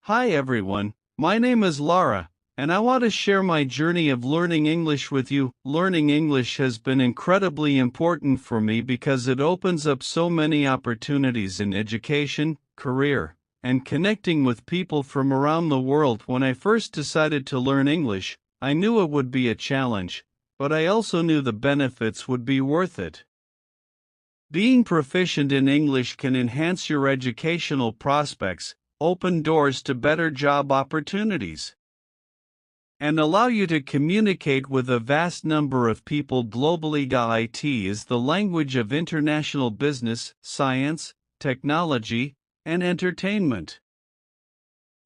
Hi everyone, my name is Lara, and I want to share my journey of learning English with you. Learning English has been incredibly important for me because it opens up so many opportunities in education, career, and connecting with people from around the world. When I first decided to learn English, I knew it would be a challenge, but I also knew the benefits would be worth it. Being proficient in English can enhance your educational prospects, open doors to better job opportunities, and allow you to communicate with a vast number of people globally. IT is the language of international business, science, technology, and entertainment.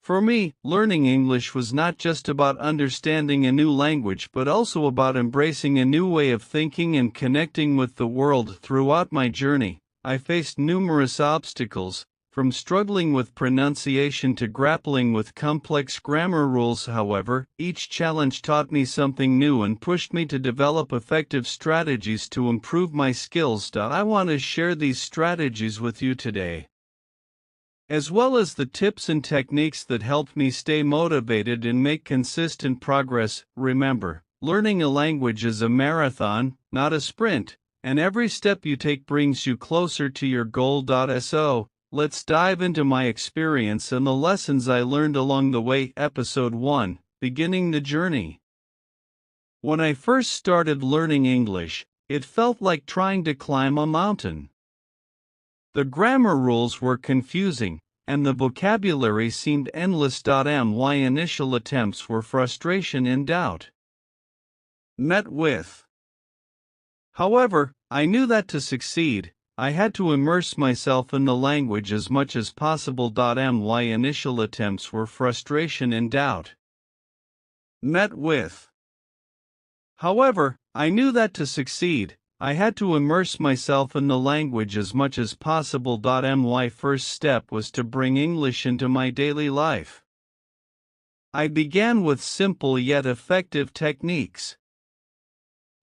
For me, learning English was not just about understanding a new language but also about embracing a new way of thinking and connecting with the world. Throughout my journey, I faced numerous obstacles, from struggling with pronunciation to grappling with complex grammar rules. However, each challenge taught me something new and pushed me to develop effective strategies to improve my skills. I want to share these strategies with you today, as well as the tips and techniques that helped me stay motivated and make consistent progress. Remember, learning a language is a marathon, not a sprint, and every step you take brings you closer to your goal. So, let's dive into my experience and the lessons I learned along the way. Episode 1: Beginning the Journey. When I first started learning English, it felt like trying to climb a mountain. The grammar rules were confusing, and the vocabulary seemed endless. My initial attempts were frustration and doubt met with. However, I knew that to succeed, I had to immerse myself in the language as much as possible. My initial attempts were frustration and doubt met with. However, I knew that to succeed, I had to immerse myself in the language as much as possible. My first step was to bring English into my daily life. I began with simple yet effective techniques.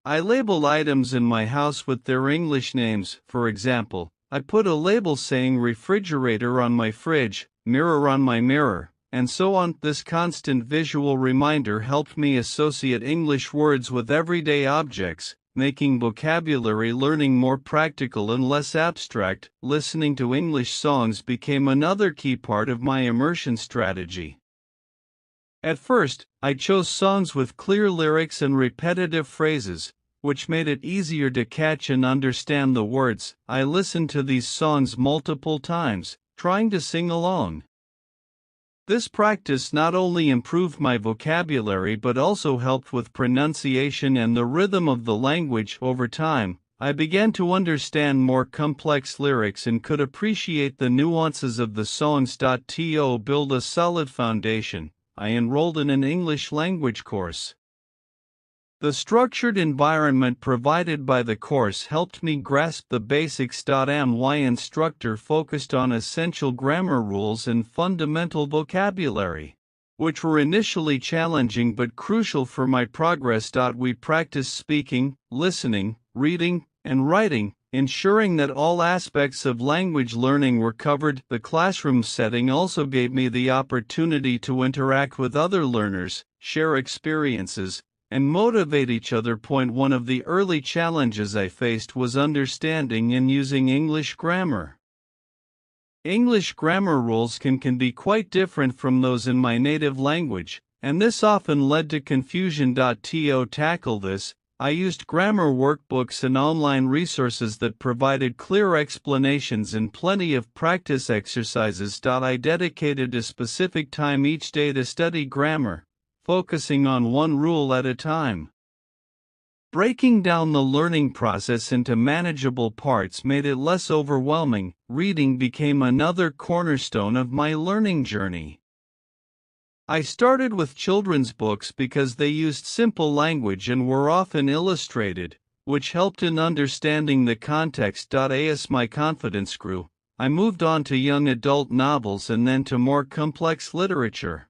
I labeled items in my house with their English names. For example, I put a label saying refrigerator on my fridge, mirror on my mirror, and so on. This constant visual reminder helped me associate English words with everyday objects, making vocabulary learning more practical and less abstract. Listening to English songs became another key part of my immersion strategy. At first, I chose songs with clear lyrics and repetitive phrases, which made it easier to catch and understand the words. I listened to these songs multiple times, trying to sing along. This practice not only improved my vocabulary but also helped with pronunciation and the rhythm of the language. Over time, I began to understand more complex lyrics and could appreciate the nuances of the songs. To build a solid foundation, I enrolled in an English language course. The structured environment provided by the course helped me grasp the basics. My instructor focused on essential grammar rules and fundamental vocabulary, which were initially challenging but crucial for my progress. We practiced speaking, listening, reading, and writing, ensuring that all aspects of language learning were covered. The classroom setting also gave me the opportunity to interact with other learners, share experiences, and motivate each other. One of the early challenges I faced was understanding and using English grammar. English grammar rules can be quite different from those in my native language, and this often led to confusion. To tackle this, I used grammar workbooks and online resources that provided clear explanations and plenty of practice exercises. I dedicated a specific time each day to study grammar, focusing on one rule at a time. Breaking down the learning process into manageable parts made it less overwhelming. Reading became another cornerstone of my learning journey. I started with children's books because they used simple language and were often illustrated, which helped in understanding the context. As my confidence grew, I moved on to young adult novels and then to more complex literature.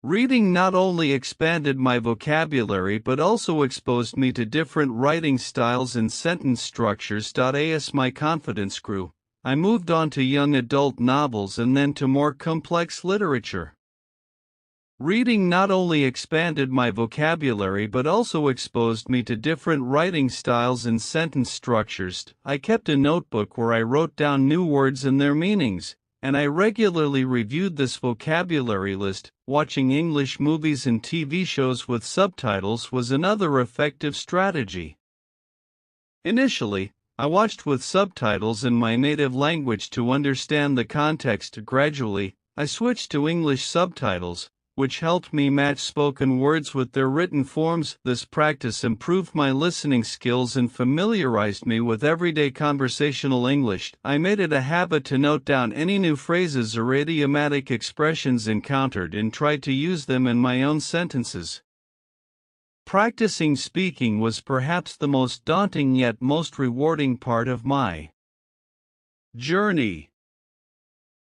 Reading not only expanded my vocabulary but also exposed me to different writing styles and sentence structures. As my confidence grew, I moved on to young adult novels and then to more complex literature. Reading not only expanded my vocabulary but also exposed me to different writing styles and sentence structures. I kept a notebook where I wrote down new words and their meanings, and I regularly reviewed this vocabulary list. Watching English movies and TV shows with subtitles was another effective strategy. Initially, I watched with subtitles in my native language to understand the context. Gradually, I switched to English subtitles, which helped me match spoken words with their written forms. This practice improved my listening skills and familiarized me with everyday conversational English. I made it a habit to note down any new phrases or idiomatic expressions encountered and tried to use them in my own sentences. Practicing speaking was perhaps the most daunting yet most rewarding part of my journey.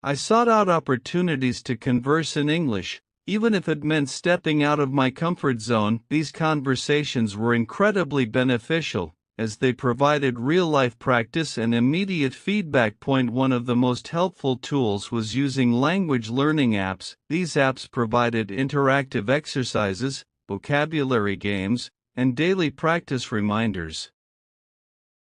I sought out opportunities to converse in English, even if it meant stepping out of my comfort zone. These conversations were incredibly beneficial, as they provided real-life practice and immediate feedback. One of the most helpful tools was using language learning apps. These apps provided interactive exercises, vocabulary games, and daily practice reminders.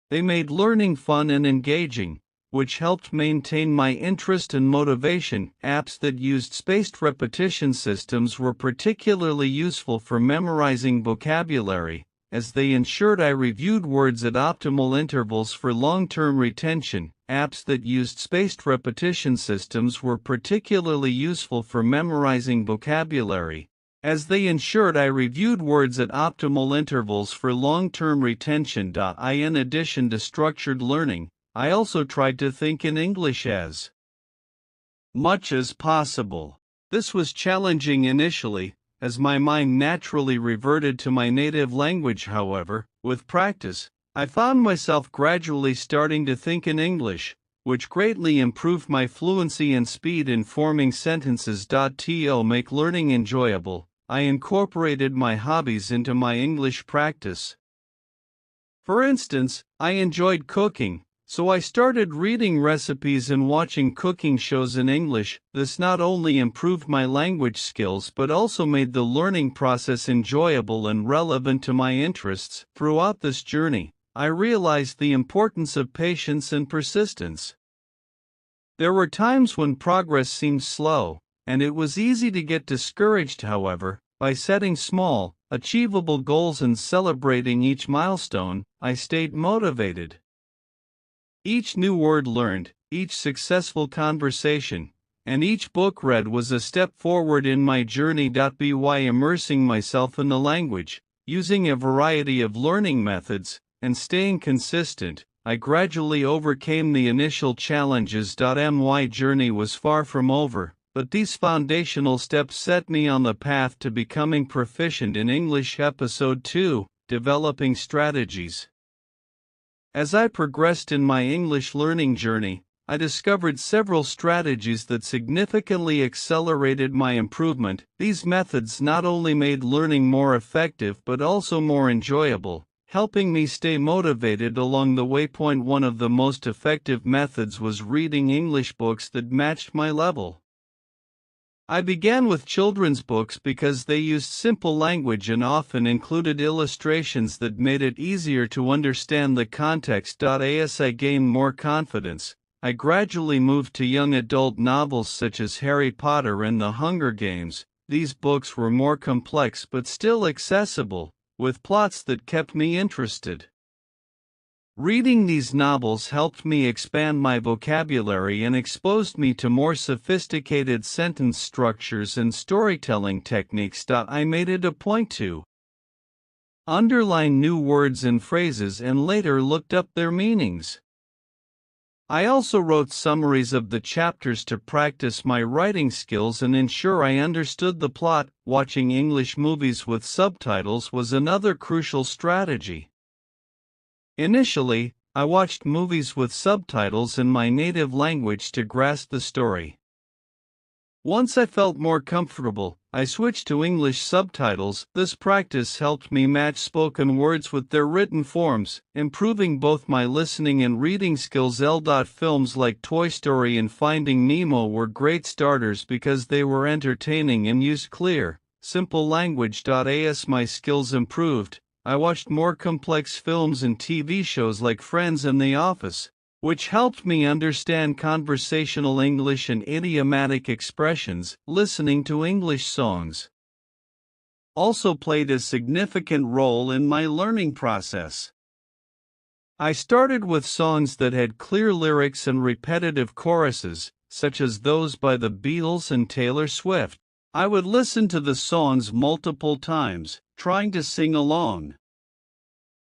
They made learning fun and engaging, which helped maintain my interest and motivation. Apps that used spaced repetition systems were particularly useful for memorizing vocabulary, as they ensured I reviewed words at optimal intervals for long-term retention. Apps that used spaced repetition systems were particularly useful for memorizing vocabulary, as they ensured I reviewed words at optimal intervals for long-term retention. In addition to structured learning, I also tried to think in English as much as possible. This was challenging initially, as my mind naturally reverted to my native language. However, with practice, I found myself gradually starting to think in English, which greatly improved my fluency and speed in forming sentences. To make learning enjoyable, I incorporated my hobbies into my English practice. For instance, I enjoyed cooking, so I started reading recipes and watching cooking shows in English. This not only improved my language skills but also made the learning process enjoyable and relevant to my interests. Throughout this journey, I realized the importance of patience and persistence. There were times when progress seemed slow, and it was easy to get discouraged. However, by setting small, achievable goals and celebrating each milestone, I stayed motivated. Each new word learned, each successful conversation, and each book read was a step forward in my journey. By immersing myself in the language, using a variety of learning methods, and staying consistent, I gradually overcame the initial challenges. My journey was far from over, but these foundational steps set me on the path to becoming proficient in English. Episode 2: Developing Strategies. As I progressed in my English learning journey, I discovered several strategies that significantly accelerated my improvement. These methods not only made learning more effective but also more enjoyable, helping me stay motivated along the way. One of the most effective methods was reading English books that matched my level. I began with children's books because they used simple language and often included illustrations that made it easier to understand the context. As I gained more confidence, I gradually moved to young adult novels such as Harry Potter and The Hunger Games. These books were more complex but still accessible, with plots that kept me interested. Reading these novels helped me expand my vocabulary and exposed me to more sophisticated sentence structures and storytelling techniques. I made it a point to underline new words and phrases and later looked up their meanings. I also wrote summaries of the chapters to practice my writing skills and ensure I understood the plot. Watching English movies with subtitles was another crucial strategy. Initially, I watched movies with subtitles in my native language to grasp the story. Once I felt more comfortable, I switched to English subtitles. This practice helped me match spoken words with their written forms, improving both my listening and reading skills. Films like Toy Story and Finding Nemo were great starters because they were entertaining and used clear, simple language. As my skills improved, I watched more complex films and TV shows like Friends and The Office, which helped me understand conversational English and idiomatic expressions. Listening to English songs also played a significant role in my learning process. I started with songs that had clear lyrics and repetitive choruses, such as those by the Beatles and Taylor Swift. I would listen to the songs multiple times, trying to sing along.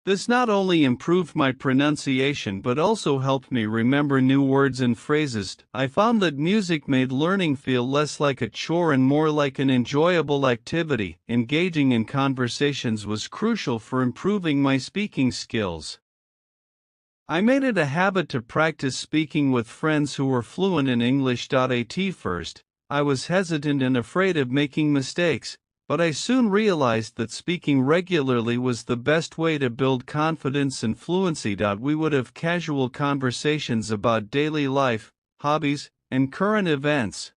This not only improved my pronunciation but also helped me remember new words and phrases. I found that music made learning feel less like a chore and more like an enjoyable activity. Engaging in conversations was crucial for improving my speaking skills. I made it a habit to practice speaking with friends who were fluent in English. At first, I was hesitant and afraid of making mistakes, but I soon realized that speaking regularly was the best way to build confidence and fluency. We would have casual conversations about daily life, hobbies, and current events.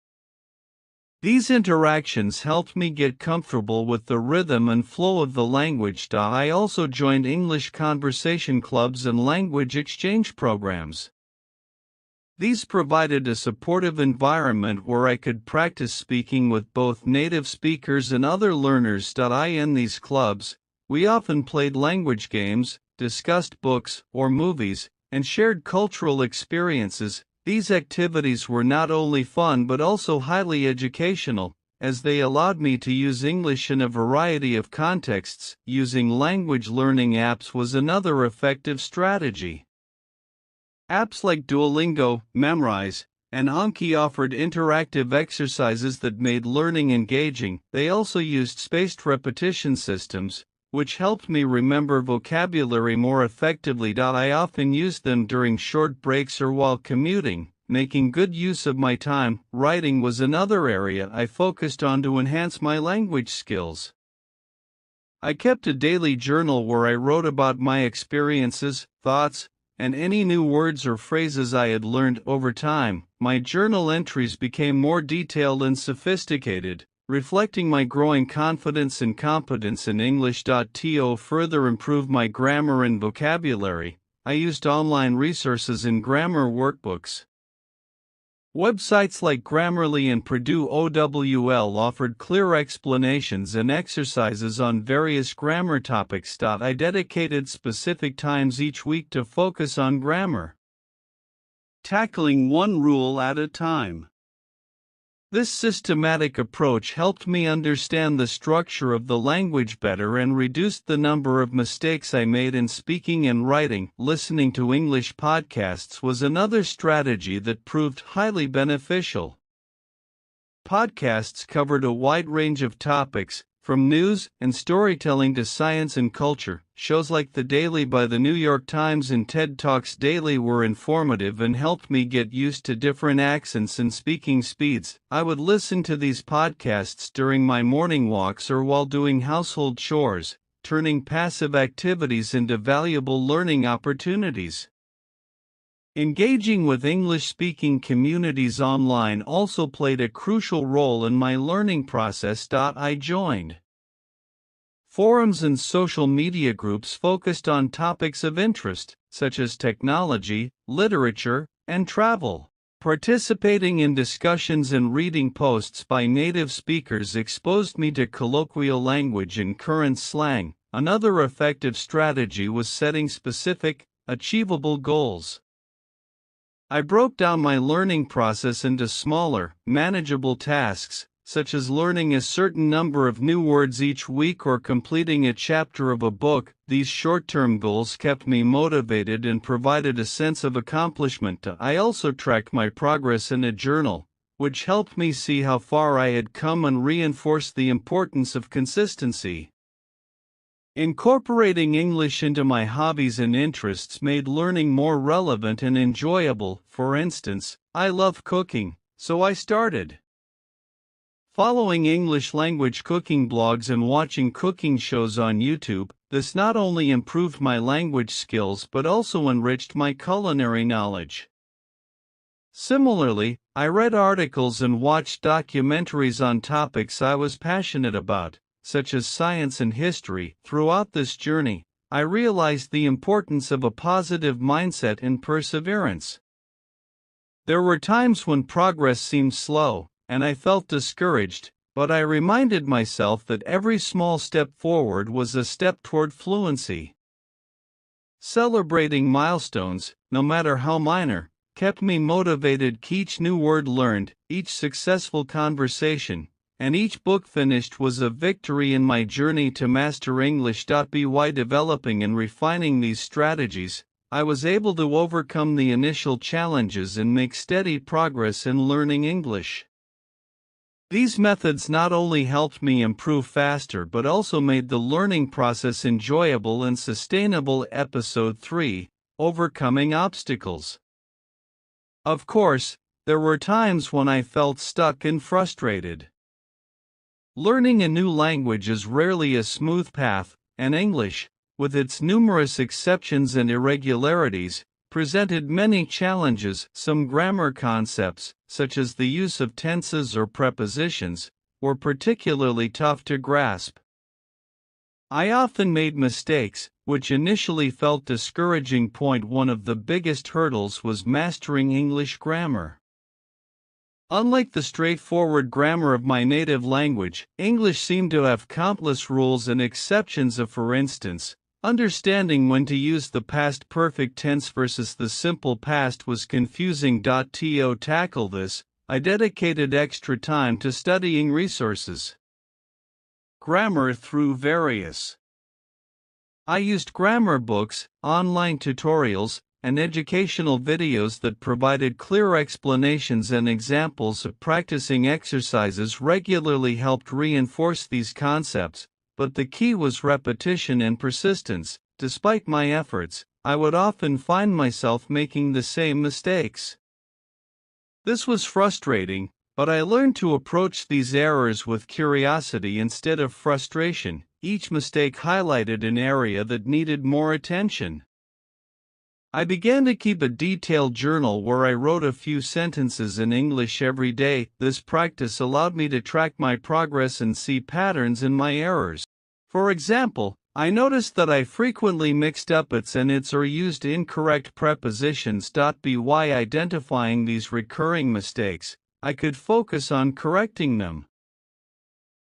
These interactions helped me get comfortable with the rhythm and flow of the language. I also joined English conversation clubs and language exchange programs. These provided a supportive environment where I could practice speaking with both native speakers and other learners. In these clubs, we often played language games, discussed books or movies, and shared cultural experiences. These activities were not only fun but also highly educational, as they allowed me to use English in a variety of contexts. Using language learning apps was another effective strategy. Apps like Duolingo, Memrise, and Anki offered interactive exercises that made learning engaging. They also used spaced repetition systems, which helped me remember vocabulary more effectively. I often used them during short breaks or while commuting, making good use of my time. Writing was another area I focused on to enhance my language skills. I kept a daily journal where I wrote about my experiences, thoughts, and any new words or phrases I had learned. Over time, my journal entries became more detailed and sophisticated, reflecting my growing confidence and competence in English. To further improve my grammar and vocabulary, I used online resources and grammar workbooks. Websites like Grammarly and Purdue OWL offered clear explanations and exercises on various grammar topics. I dedicated specific times each week to focus on grammar, tackling one rule at a time. This systematic approach helped me understand the structure of the language better and reduced the number of mistakes I made in speaking and writing. Listening to English podcasts was another strategy that proved highly beneficial. Podcasts covered a wide range of topics, from news and storytelling to science and culture. Shows like The Daily by the New York Times and TED Talks Daily were informative and helped me get used to different accents and speaking speeds. I would listen to these podcasts during my morning walks or while doing household chores, turning passive activities into valuable learning opportunities. Engaging with English-speaking communities online also played a crucial role in my learning process. I joined forums and social media groups focused on topics of interest, such as technology, literature, and travel. Participating in discussions and reading posts by native speakers exposed me to colloquial language and current slang. Another effective strategy was setting specific, achievable goals. I broke down my learning process into smaller, manageable tasks, such as learning a certain number of new words each week or completing a chapter of a book. These short-term goals kept me motivated and provided a sense of accomplishment. I also tracked my progress in a journal, which helped me see how far I had come and reinforced the importance of consistency. Incorporating English into my hobbies and interests made learning more relevant and enjoyable. For instance, I love cooking, so I started Following English language cooking blogs and watching cooking shows on YouTube, this not only improved my language skills but also enriched my culinary knowledge. Similarly, I read articles and watched documentaries on topics I was passionate about, such as science and history. Throughout this journey, I realized the importance of a positive mindset and perseverance. There were times when progress seemed slow, and I felt discouraged, but I reminded myself that every small step forward was a step toward fluency. Celebrating milestones, no matter how minor, kept me motivated. Each new word learned, each successful conversation, and each book finished was a victory in my journey to master English. By developing and refining these strategies, I was able to overcome the initial challenges and make steady progress in learning English. These methods not only helped me improve faster but also made the learning process enjoyable and sustainable. Episode 3: Overcoming Obstacles. Of course, there were times when I felt stuck and frustrated. Learning a new language is rarely a smooth path, and English, with its numerous exceptions and irregularities, presented many challenges. Some grammar concepts, such as the use of tenses or prepositions, were particularly tough to grasp. I often made mistakes, which initially felt discouraging. One of the biggest hurdles was mastering English grammar. Unlike the straightforward grammar of my native language, English seemed to have countless rules and exceptions. For instance, understanding when to use the past perfect tense versus the simple past was confusing. To tackle this, I dedicated extra time to studying resources. Grammar through various. I used grammar books, online tutorials, and educational videos that provided clear explanations and examples. Of practicing exercises regularly helped reinforce these concepts, but the key was repetition and persistence. Despite my efforts, I would often find myself making the same mistakes. This was frustrating, but I learned to approach these errors with curiosity instead of frustration. Each mistake highlighted an area that needed more attention. I began to keep a detailed journal where I wrote a few sentences in English every day. This practice allowed me to track my progress and see patterns in my errors. For example, I noticed that I frequently mixed up its and its or used incorrect prepositions. By identifying these recurring mistakes, I could focus on correcting them.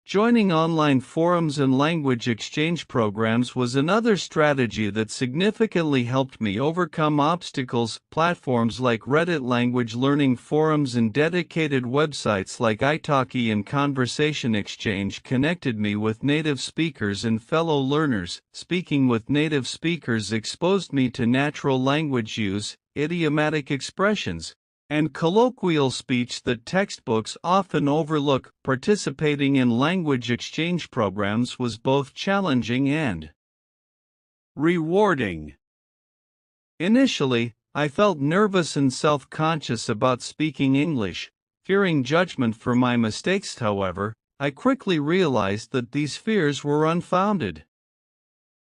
Joining online forums and language exchange programs was another strategy that significantly helped me overcome obstacles. Platforms like Reddit, language learning forums, and dedicated websites like Italki and Conversation Exchange connected me with native speakers and fellow learners. Speaking with native speakers exposed me to natural language use, idiomatic expressions, and colloquial speech that textbooks often overlook. Participating in language exchange programs was both challenging and rewarding. Initially, I felt nervous and self-conscious about speaking English, fearing judgment for my mistakes. However, I quickly realized that these fears were unfounded.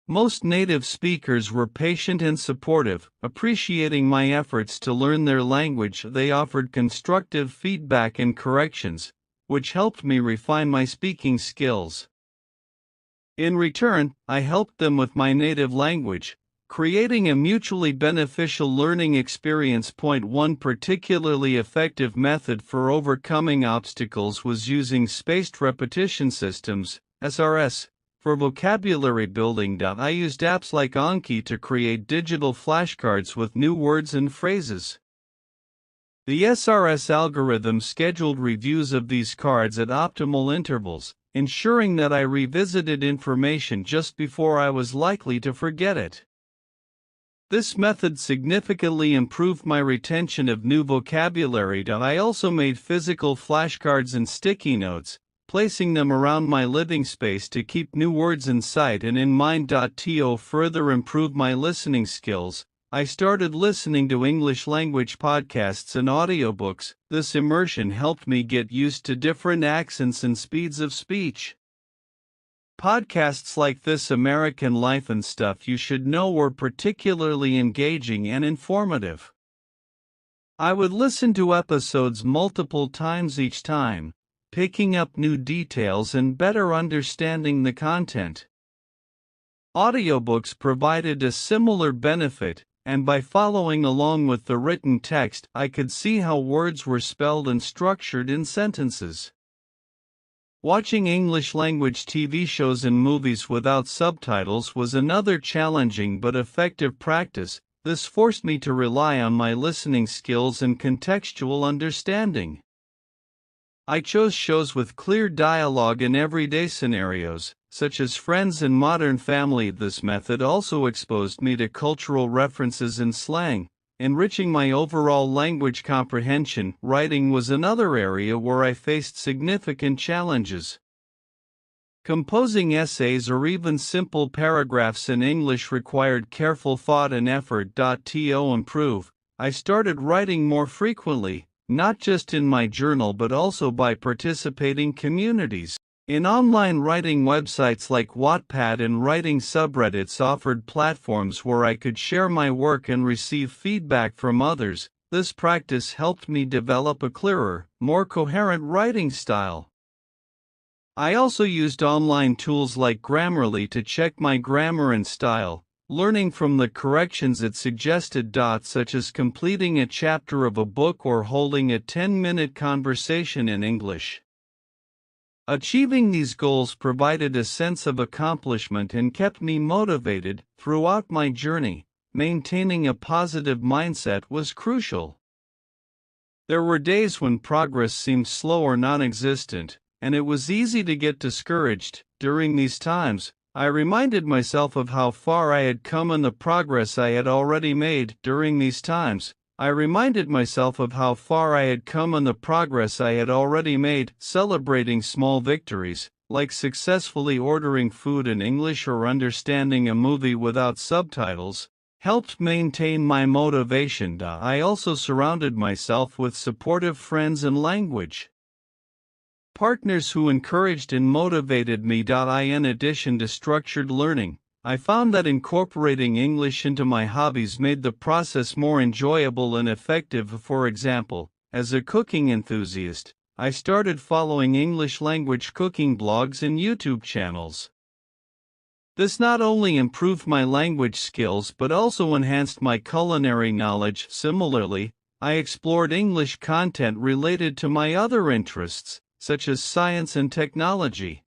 Most native speakers were patient and supportive, appreciating my efforts to learn their language. They offered constructive feedback and corrections, which helped me refine my speaking skills. In return, I helped them with my native language, creating a mutually beneficial learning experience. One particularly effective method for overcoming obstacles was using spaced repetition systems, SRS, for vocabulary building. I used apps like Anki to create digital flashcards with new words and phrases. The SRS algorithm scheduled reviews of these cards at optimal intervals, ensuring that I revisited information just before I was likely to forget it. This method significantly improved my retention of new vocabulary. I also made physical flashcards and sticky notes, placing them around my living space to keep new words in sight and in mind. To further improve my listening skills, I started listening to English language podcasts and audiobooks. This immersion helped me get used to different accents and speeds of speech. Podcasts like This American Life and Stuff You Should Know were particularly engaging and informative. I would listen to episodes multiple times each time, picking up new details and better understanding the content. Audiobooks provided a similar benefit, and by following along with the written text, I could see how words were spelled and structured in sentences. Watching English language TV shows and movies without subtitles was another challenging but effective practice. This forced me to rely on my listening skills and contextual understanding. I chose shows with clear dialogue in everyday scenarios, such as Friends and Modern Family. This method also exposed me to cultural references and slang, enriching my overall language comprehension. Writing was another area where I faced significant challenges. Composing essays or even simple paragraphs in English required careful thought and effort. To improve, I started writing more frequently, not just in my journal but also by participating communities. In online writing websites like Wattpad and writing subreddits offered platforms where I could share my work and receive feedback from others. This practice helped me develop a clearer, more coherent writing style. I also used online tools like Grammarly to check my grammar and style, learning from the corrections it suggested. Such as completing a chapter of a book or holding a 10-minute conversation in English. Achieving these goals provided a sense of accomplishment and kept me motivated throughout my journey. Maintaining a positive mindset was crucial. There were days when progress seemed slow or non-existent, and it was easy to get discouraged. During these times, I reminded myself of how far I had come and the progress I had already made. Celebrating small victories, like successfully ordering food in English or understanding a movie without subtitles, helped maintain my motivation. I also surrounded myself with supportive friends and language partners who encouraged and motivated me. In addition to structured learning, I found that incorporating English into my hobbies made the process more enjoyable and effective. For example, as a cooking enthusiast, I started following English language cooking blogs and YouTube channels. This not only improved my language skills but also enhanced my culinary knowledge. Similarly, I explored English content related to my other interests, such as science and technology.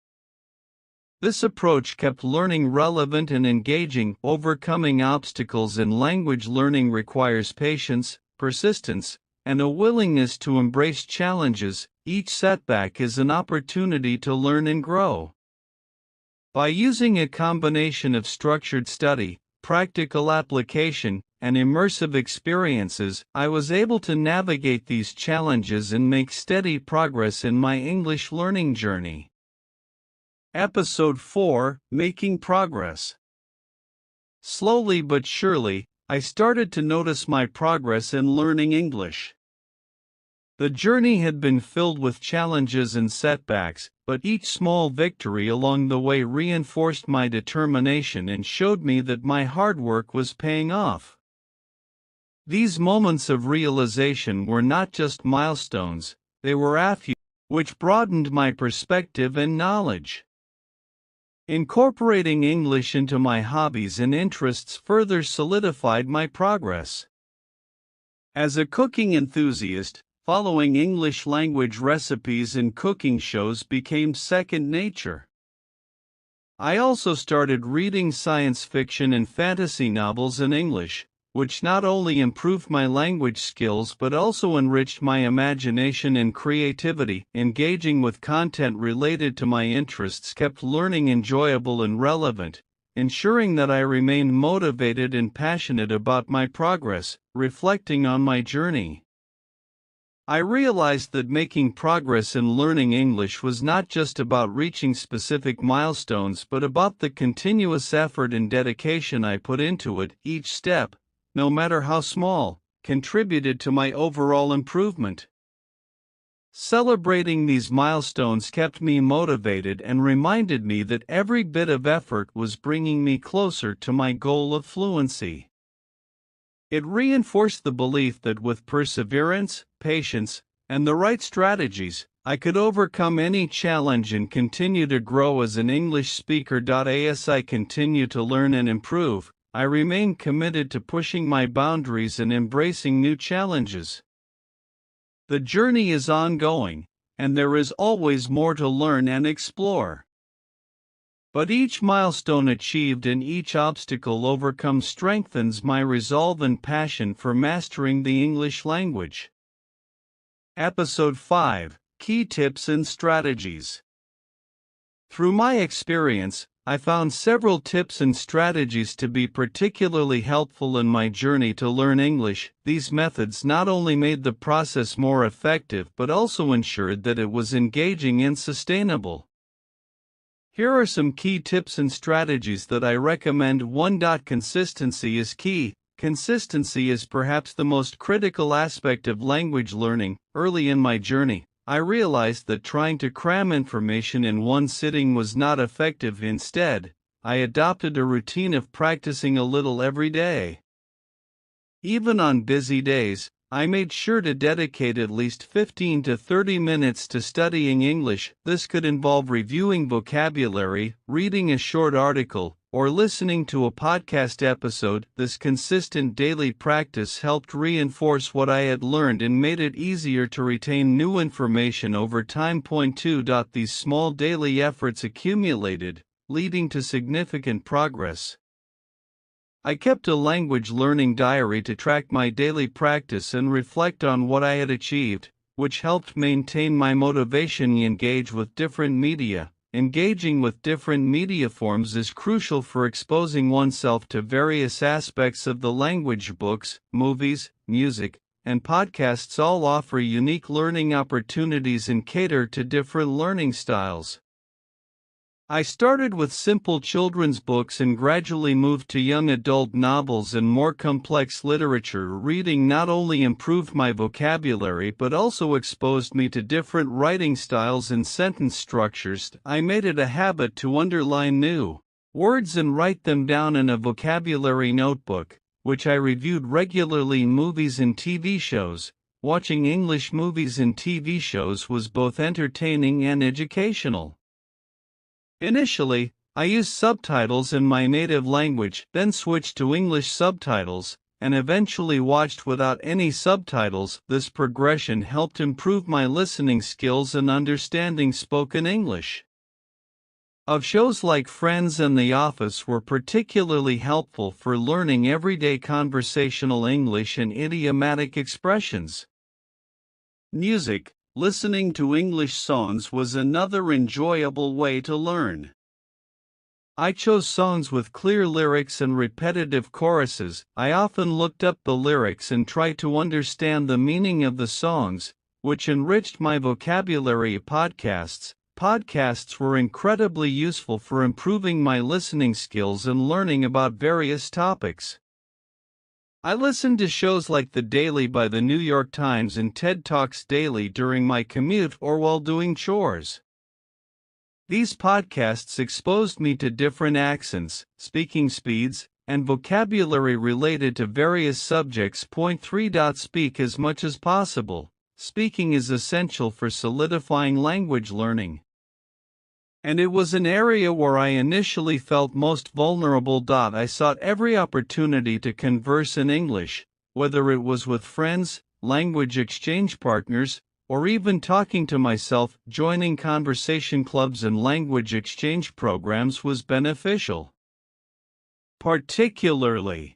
This approach kept learning relevant and engaging. Overcoming obstacles in language learning requires patience, persistence, and a willingness to embrace challenges. Each setback is an opportunity to learn and grow. By using a combination of structured study, practical application, and immersive experiences, I was able to navigate these challenges and make steady progress in my English learning journey. Episode 4: Making Progress. Slowly but surely, I started to notice my progress in learning English. The journey had been filled with challenges and setbacks, but each small victory along the way reinforced my determination and showed me that my hard work was paying off. These moments of realization were not just milestones, they were affirmations which broadened my perspective and knowledge. Incorporating English into my hobbies and interests further solidified my progress. As a cooking enthusiast, following English language recipes and cooking shows became second nature. I also started reading science fiction and fantasy novels in English, which not only improved my language skills but also enriched my imagination and creativity. Engaging with content related to my interests kept learning enjoyable and relevant, ensuring that I remained motivated and passionate about my progress. Reflecting on my journey, I realized that making progress in learning English was not just about reaching specific milestones but about the continuous effort and dedication I put into it. Each step, no matter how small, contributed to my overall improvement. Celebrating these milestones kept me motivated and reminded me that every bit of effort was bringing me closer to my goal of fluency. It reinforced the belief that with perseverance, patience, and the right strategies, I could overcome any challenge and continue to grow as an English speaker. As I continue to learn and improve, I remain committed to pushing my boundaries and embracing new challenges. The journey is ongoing, and there is always more to learn and explore. But each milestone achieved and each obstacle overcome strengthens my resolve and passion for mastering the English language. Episode 5: Key Tips and Strategies. Through my experience, I found several tips and strategies to be particularly helpful in my journey to learn English. These methods not only made the process more effective but also ensured that it was engaging and sustainable. Here are some key tips and strategies that I recommend. 1. Consistency is key. Consistency is perhaps the most critical aspect of language learning. Early in my journey, I realized that trying to cram information in one sitting was not effective. Instead, I adopted a routine of practicing a little every day. Even on busy days, I made sure to dedicate at least 15 to 30 minutes to studying English. This could involve reviewing vocabulary, reading a short article, or listening to a podcast episode. This consistent daily practice helped reinforce what I had learned and made it easier to retain new information over time. 2. These small daily efforts accumulated, leading to significant progress. I kept a language learning diary to track my daily practice and reflect on what I had achieved, which helped maintain my motivation to engage with different media. Engaging with different media forms is crucial for exposing oneself to various aspects of the language. Books, movies, music, and podcasts all offer unique learning opportunities and cater to different learning styles. I started with simple children's books and gradually moved to young adult novels and more complex literature. Reading not only improved my vocabulary but also exposed me to different writing styles and sentence structures. I made it a habit to underline new words and write them down in a vocabulary notebook, which I reviewed regularly. Movies and TV shows. Watching English movies and TV shows was both entertaining and educational. Initially, I used subtitles in my native language, then switched to English subtitles, and eventually watched without any subtitles. This progression helped improve my listening skills and understanding spoken English. Shows like Friends and The Office were particularly helpful for learning everyday conversational English and idiomatic expressions. Music. Listening to English songs was another enjoyable way to learn. I chose songs with clear lyrics and repetitive choruses. I often looked up the lyrics and tried to understand the meaning of the songs, which enriched my vocabulary. Podcasts were incredibly useful for improving my listening skills and learning about various topics. I listened to shows like The Daily by the New York Times and TED Talks Daily during my commute or while doing chores. These podcasts exposed me to different accents, speaking speeds, and vocabulary related to various subjects. 3. Speak as much as possible. Speaking is essential for solidifying language learning. And it was an area where I initially felt most vulnerable. I sought every opportunity to converse in English, whether it was with friends, language exchange partners, or even talking to myself. Joining conversation clubs and language exchange programs was beneficial. Particularly,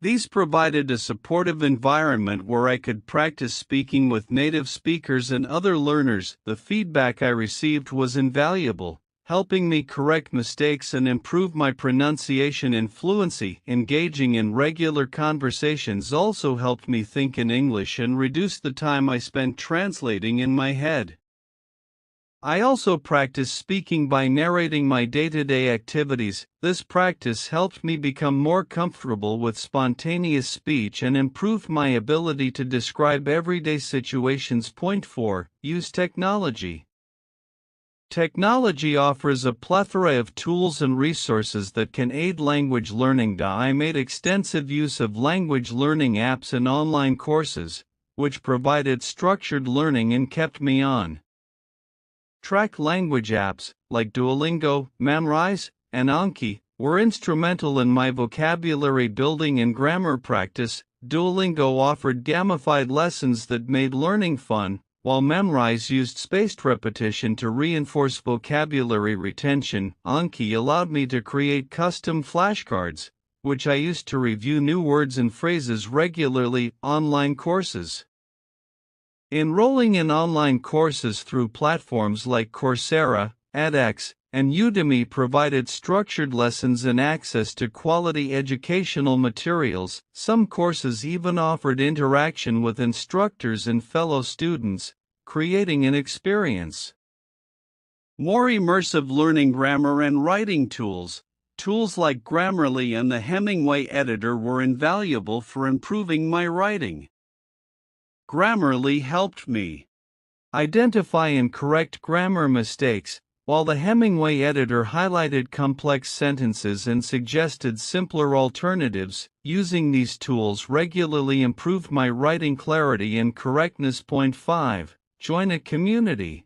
these provided a supportive environment where I could practice speaking with native speakers and other learners. The feedback I received was invaluable, helping me correct mistakes and improve my pronunciation and fluency. Engaging in regular conversations also helped me think in English and reduce the time I spent translating in my head. I also practice speaking by narrating my day-to-day activities. This practice helped me become more comfortable with spontaneous speech and improved my ability to describe everyday situations. Point 4. Use technology. Technology offers a plethora of tools and resources that can aid language learning. I made extensive use of language learning apps and online courses, which provided structured learning and kept me on track. Language apps, like Duolingo, Memrise, and Anki, were instrumental in my vocabulary building and grammar practice. Duolingo offered gamified lessons that made learning fun, while Memrise used spaced repetition to reinforce vocabulary retention. Anki allowed me to create custom flashcards, which I used to review new words and phrases regularly. Online courses. Enrolling in online courses through platforms like Coursera, edX, and Udemy provided structured lessons and access to quality educational materials. Some courses even offered interaction with instructors and fellow students, creating an experience more immersive. Learning grammar and writing tools. Tools like Grammarly and the Hemingway editor were invaluable for improving my writing. Grammarly helped me identify and correct grammar mistakes, while the Hemingway editor highlighted complex sentences and suggested simpler alternatives. Using these tools regularly improved my writing clarity and correctness. Point 5. Join a community.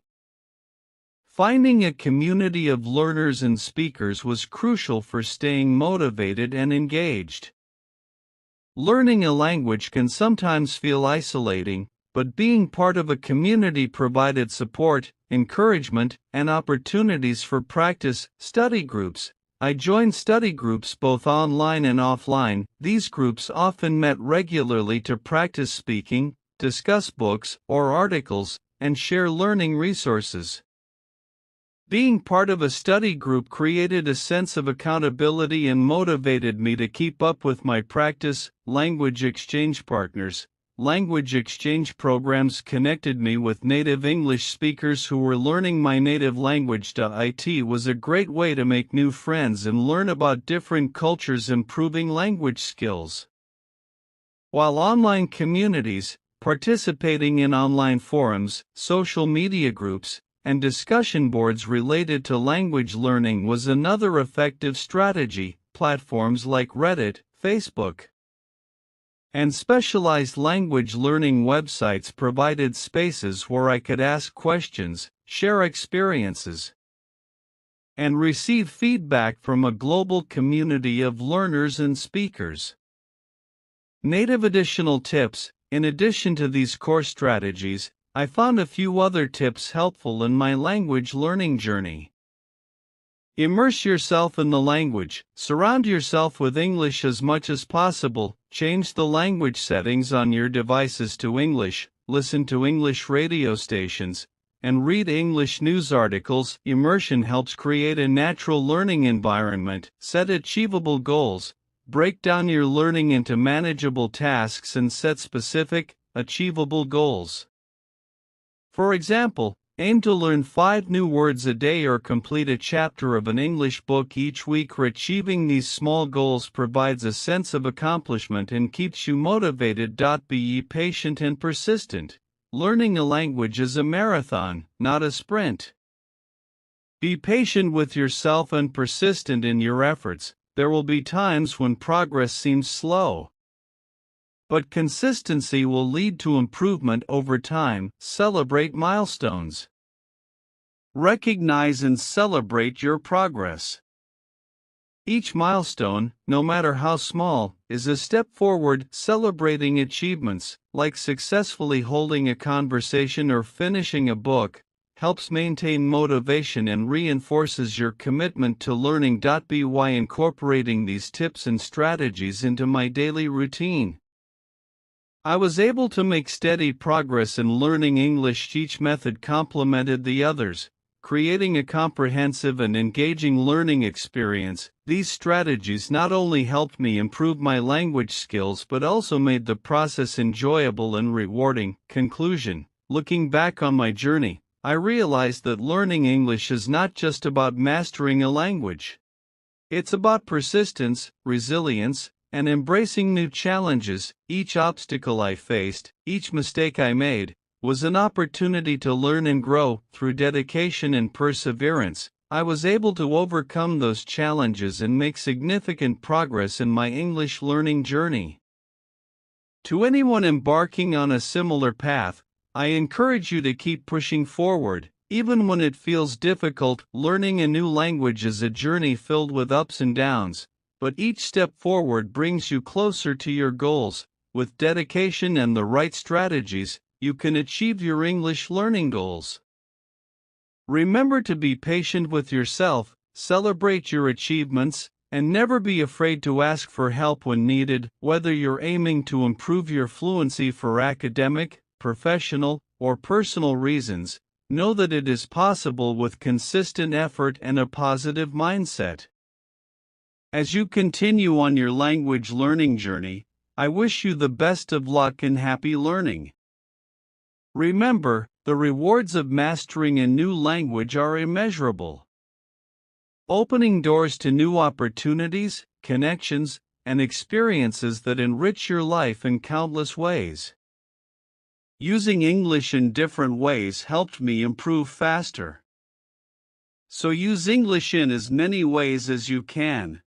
Finding a community of learners and speakers was crucial for staying motivated and engaged. Learning a language can sometimes feel isolating, but being part of a community provided support, encouragement, and opportunities for practice. Study groups. I joined study groups both online and offline. These groups often met regularly to practice speaking, discuss books or articles, and share learning resources. Being part of a study group created a sense of accountability and motivated me to keep up with my practice. Language exchange partners. Language exchange programs connected me with native English speakers who were learning my native language. It was a great way to make new friends and learn about different cultures, improving language skills. While online communities, participating in online forums, social media groups, and discussion boards related to language learning was another effective strategy. Platforms like Reddit, Facebook, and specialized language learning websites provided spaces where I could ask questions, share experiences, and receive feedback from a global community of learners and speakers. Native additional tips. In addition to these core strategies, I found a few other tips helpful in my language learning journey. Immerse yourself in the language. Surround yourself with English as much as possible. Change the language settings on your devices to English. Listen to English radio stations, and read English news articles. Immersion helps create a natural learning environment. Set achievable goals. Break down your learning into manageable tasks and set specific, achievable goals. For example, aim to learn 5 new words a day or complete a chapter of an English book each week. Achieving these small goals provides a sense of accomplishment and keeps you motivated. Be patient and persistent. Learning a language is a marathon, not a sprint. Be patient with yourself and persistent in your efforts. There will be times when progress seems slow, but consistency will lead to improvement over time. Celebrate milestones. Recognize and celebrate your progress. Each milestone, no matter how small, is a step forward. Celebrating achievements, like successfully holding a conversation or finishing a book, helps maintain motivation and reinforces your commitment to learning. By incorporating these tips and strategies into my daily routine, I was able to make steady progress in learning English. Each method complemented the others, creating a comprehensive and engaging learning experience. These strategies not only helped me improve my language skills but also made the process enjoyable and rewarding. Conclusion. Looking back on my journey, I realized that learning English is not just about mastering a language. It's about persistence, resilience, and embracing new challenges. Each obstacle I faced, each mistake I made, was an opportunity to learn and grow. Through dedication and perseverance, I was able to overcome those challenges and make significant progress in my English learning journey. To anyone embarking on a similar path, I encourage you to keep pushing forward, even when it feels difficult. Learning a new language is a journey filled with ups and downs, but each step forward brings you closer to your goals. With dedication and the right strategies, you can achieve your English learning goals. Remember to be patient with yourself, celebrate your achievements, and never be afraid to ask for help when needed. Whether you're aiming to improve your fluency for academic, professional, or personal reasons, know that it is possible with consistent effort and a positive mindset. As you continue on your language learning journey, I wish you the best of luck and happy learning. Remember, the rewards of mastering a new language are immeasurable, opening doors to new opportunities, connections, and experiences that enrich your life in countless ways. Using English in different ways helped me improve faster. So use English in as many ways as you can.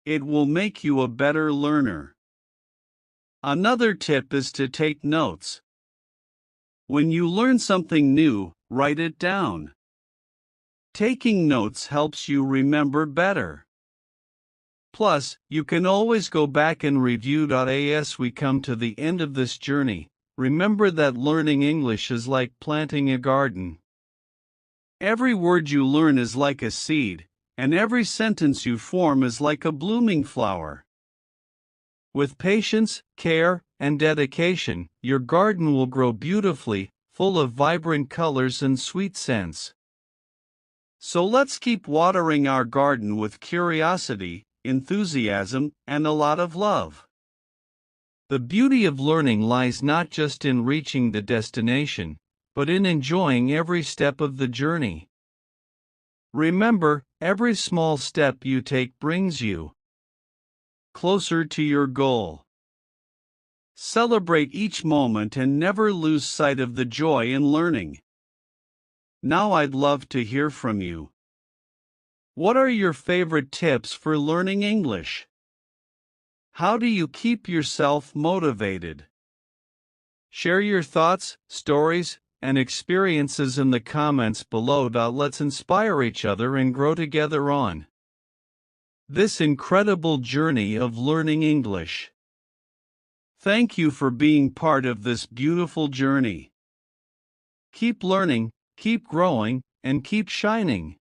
It will make you a better learner. Another tip is to take notes. When you learn something new, write it down. Taking notes helps you remember better. Plus, you can always go back and review. As we come to the end of this journey, remember that learning English is like planting a garden. Every word you learn is like a seed, and every sentence you form is like a blooming flower. With patience, care, and dedication, your garden will grow beautifully, full of vibrant colors and sweet scents. So let's keep watering our garden with curiosity, enthusiasm, and a lot of love. The beauty of learning lies not just in reaching the destination, but in enjoying every step of the journey. Remember, every small step you take brings you closer to your goal. Celebrate each moment and never lose sight of the joy in learning. Now I'd love to hear from you. What are your favorite tips for learning English? How do you keep yourself motivated? Share your thoughts, stories, and experiences in the comments below. Let's inspire each other and grow together on this incredible journey of learning English. Thank you for being part of this beautiful journey. Keep learning, keep growing, and keep shining.